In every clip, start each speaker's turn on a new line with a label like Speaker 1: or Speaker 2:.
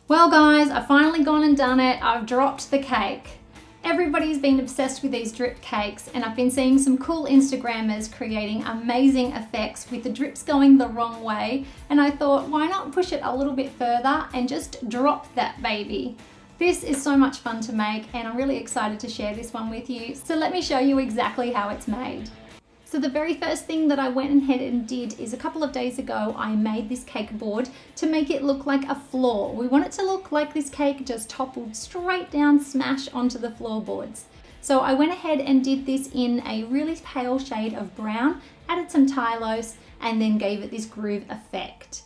Speaker 1: Well guys, I've finally gone and done it. I've dropped the cake. Everybody's been obsessed with these drip cakes, and I've been seeing some cool Instagrammers creating amazing effects with the drips going the wrong way, and I thought, why not push it a little bit further and just drop that baby. This is so much fun to make, and I'm really excited to share this one with you. So let me show you exactly how it's made. So the very first thing that I went ahead and did is a couple of days ago, I made this cake board to make it look like a floor. We want it to look like this cake just toppled straight down, smash onto the floorboards. So I went ahead and did this in a really pale shade of brown, added some Tylose, and then gave it this groove effect.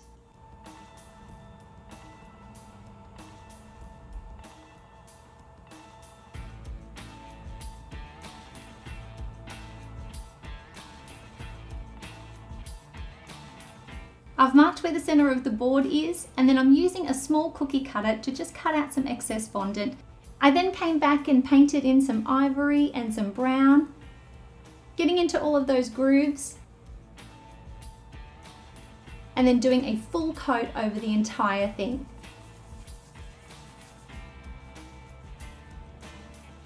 Speaker 1: I've marked where the center of the board is, and then I'm using a small cookie cutter to just cut out some excess fondant. I then came back and painted in some ivory and some brown, getting into all of those grooves, and then doing a full coat over the entire thing.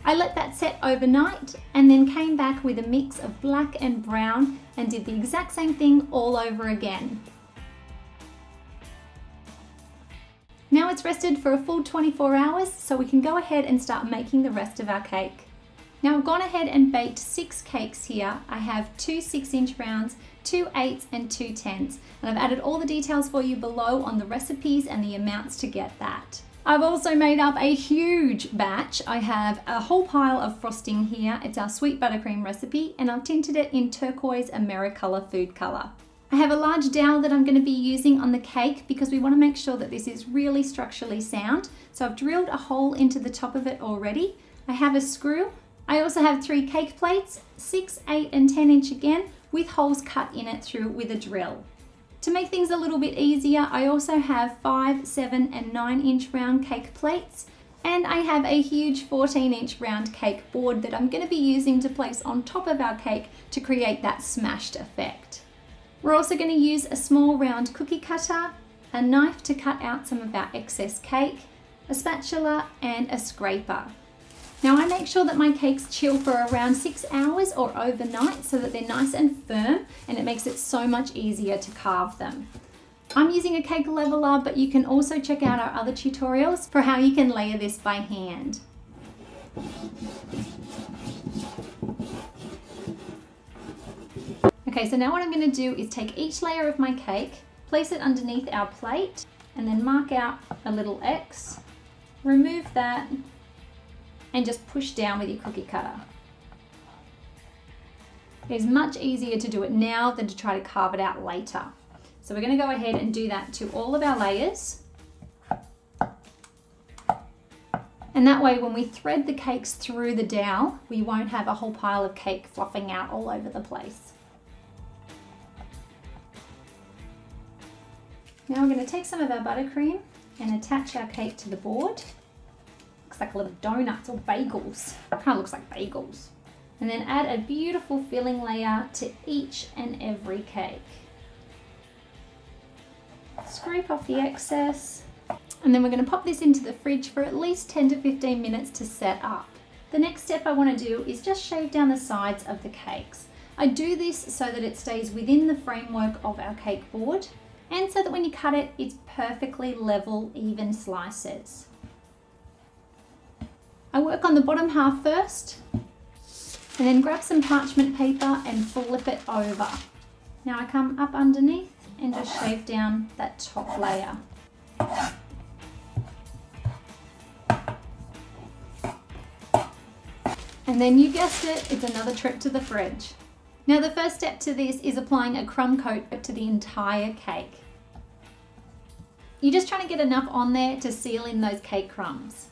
Speaker 1: I let that set overnight and then came back with a mix of black and brown and did the exact same thing all over again. Now it's rested for a full 24 hours, so we can go ahead and start making the rest of our cake. Now I've gone ahead and baked 6 cakes here. I have 2 6-inch rounds, 2 8s and 2 10s, and I've added all the details for you below on the recipes and the amounts to get that. I've also made up a huge batch. I have a whole pile of frosting here. It's our sweet buttercream recipe, and I've tinted it in turquoise Americolor food color. I have a large dowel that I'm going to be using on the cake because we want to make sure that this is really structurally sound. So I've drilled a hole into the top of it already. I have a screw. I also have 3 cake plates, 6, 8 and 10-inch again, with holes cut in it through with a drill. To make things a little bit easier, I also have 5, 7 and 9-inch round cake plates, and I have a huge 14-inch round cake board that I'm going to be using to place on top of our cake to create that smashed effect. We're also going to use a small round cookie cutter, a knife to cut out some of our excess cake, a spatula and a scraper. Now I make sure that my cakes chill for around 6 hours or overnight so that they're nice and firm, and it makes it so much easier to carve them. I'm using a cake leveler, but you can also check out our other tutorials for how you can layer this by hand. Okay, so now what I'm going to do is take each layer of my cake, place it underneath our plate, and then mark out a little X, remove that, and just push down with your cookie cutter. It's much easier to do it now than to try to carve it out later. So we're going to go ahead and do that to all of our layers. And that way when we thread the cakes through the dowel, we won't have a whole pile of cake fluffing out all over the place. Now we're going to take some of our buttercream and attach our cake to the board. Looks like a little donuts or bagels. Kind of looks like bagels. And then add a beautiful filling layer to each and every cake. Scrape off the excess. And then we're going to pop this into the fridge for at least 10 to 15 minutes to set up. The next step I want to do is just shave down the sides of the cakes. I do this so that it stays within the framework of our cake board, and so that when you cut it, it's perfectly level, even slices. I work on the bottom half first, and then grab some parchment paper and flip it over. Now I come up underneath and just shave down that top layer. And then you guessed it, it's another trip to the fridge. Now the first step to this is applying a crumb coat to the entire cake. You're just trying to get enough on there to seal in those cake crumbs.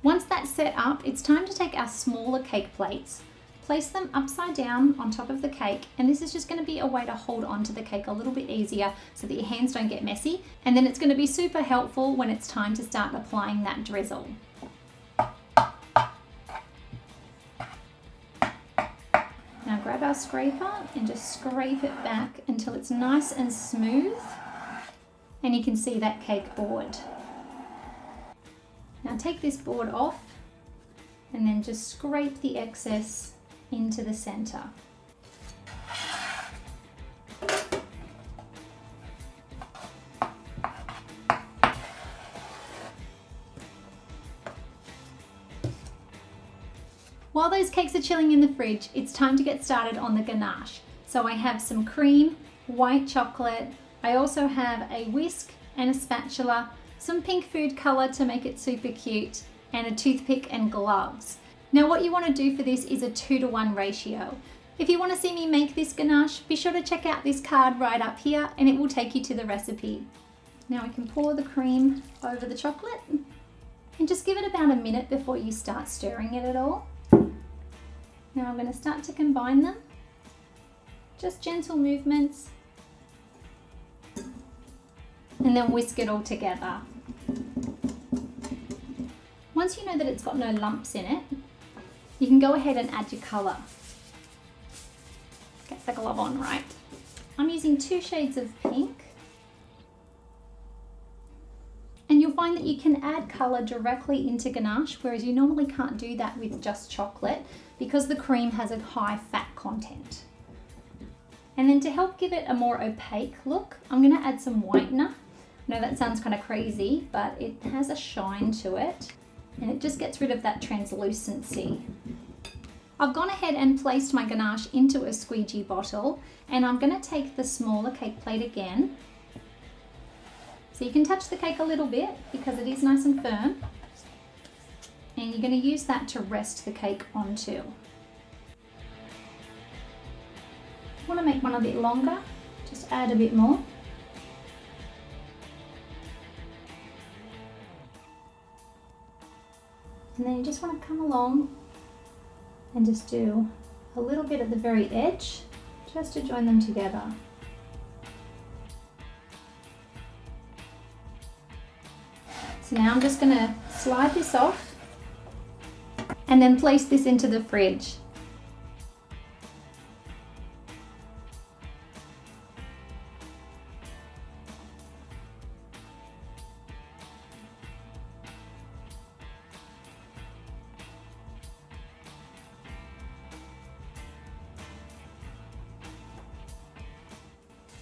Speaker 1: Once that's set up, it's time to take our smaller cake plates, place them upside down on top of the cake, and this is just going to be a way to hold onto the cake a little bit easier so that your hands don't get messy, and then it's going to be super helpful when it's time to start applying that drizzle. grab our scraper and just scrape it back until it's nice and smooth, and you can see that cake board. Now take this board off and then just scrape the excess into the center. While those cakes are chilling in the fridge, it's time to get started on the ganache. So I have some cream, white chocolate, I also have a whisk and a spatula, some pink food color to make it super cute, and a toothpick and gloves. Now what you want to do for this is a 2-to-1 ratio. If you want to see me make this ganache, be sure to check out this card right up here and it will take you to the recipe. Now we can pour the cream over the chocolate and just give it about a minute before you start stirring it at all. Now I'm going to start to combine them. Just gentle movements. And then whisk it all together. Once you know that it's got no lumps in it, you can go ahead and add your colour. Get the glove on right. I'm using 2 shades of pink. And you'll find that you can add colour directly into ganache, whereas you normally can't do that with just chocolate because the cream has a high fat content. And then to help give it a more opaque look, I'm going to add some whitener. I know that sounds kind of crazy, but it has a shine to it and it just gets rid of that translucency. I've gone ahead and placed my ganache into a squeegee bottle, and I'm going to take the smaller cake plate again. So you can touch the cake a little bit because it is nice and firm, and you're going to use that to rest the cake onto. If you want to make one a bit longer, just add a bit more. And then you just want to come along and just do a little bit at the very edge just to join them together. So now I'm just going to slide this off and then place this into the fridge.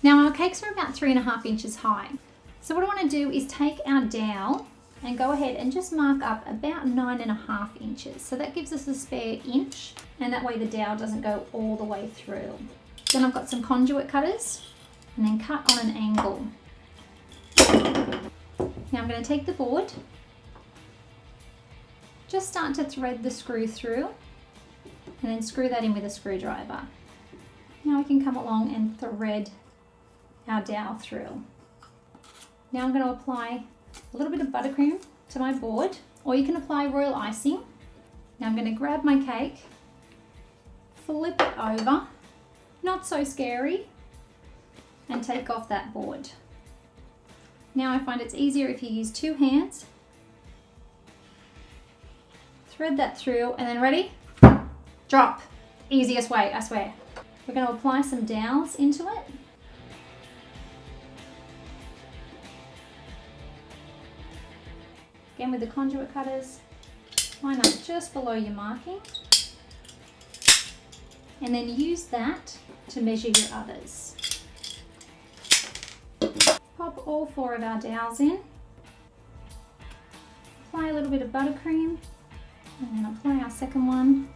Speaker 1: Now our cakes are about 3.5 inches high. So what I want to do is take our dowel and go ahead and just mark up about 9.5 inches. So that gives us a spare inch, and that way the dowel doesn't go all the way through. Then I've got some conduit cutters and then cut on an angle. Now I'm going to take the board, just start to thread the screw through and then screw that in with a screwdriver. Now we can come along and thread our dowel through. Now I'm going to apply a little bit of buttercream to my board, or you can apply royal icing. Now I'm going to grab my cake, flip it over, not so scary, and take off that board. Now I find it's easier if you use 2 hands. Thread that through and then ready? Drop. Easiest way, I swear. We're going to apply some dowels into it. Again with the conduit cutters, line up just below your marking, and then use that to measure your others. Pop all 4 of our dowels in, apply a little bit of buttercream, and then apply our second one.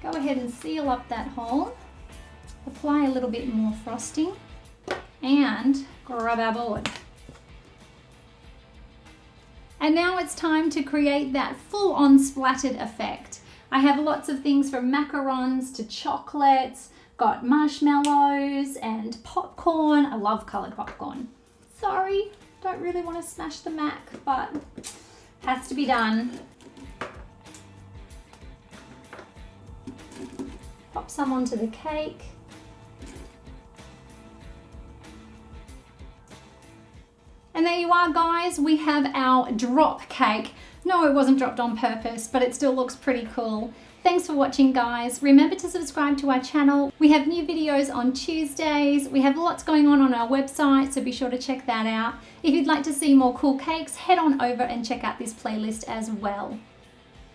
Speaker 1: Go ahead and seal up that hole. Apply a little bit more frosting and grab our board. And now it's time to create that full-on splattered effect. I have lots of things from macarons to chocolates, got marshmallows and popcorn. I love coloured popcorn. Sorry, don't really want to smash the Mac, but has to be done. Pop some onto the cake. And there you are, guys. We have our drop cake. No, it wasn't dropped on purpose, but it still looks pretty cool. Thanks for watching, guys. Remember to subscribe to our channel. We have new videos on Tuesdays. We have lots going on our website, so be sure to check that out. If you'd like to see more cool cakes, head on over and check out this playlist as well.